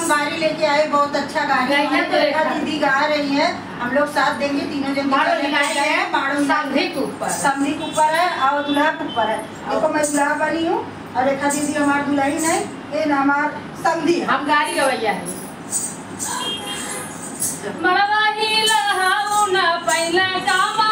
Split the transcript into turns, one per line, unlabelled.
हम गाड़ी लेके आए, बहुत अच्छा गाड़ी है। रेखा दीदी गा रही है, हम लोग साथ देंगे, तीनों जन समधी के ऊपर है और दूल्हा के ऊपर है। देखो मैं दूल्हा बनी हूँ और रेखा दीदी हमारी दुल्हन है, ये ना हमार समधी है।
हम गाड़ी गवैया है। मड़वा ही लहाऊ ना पहला कामा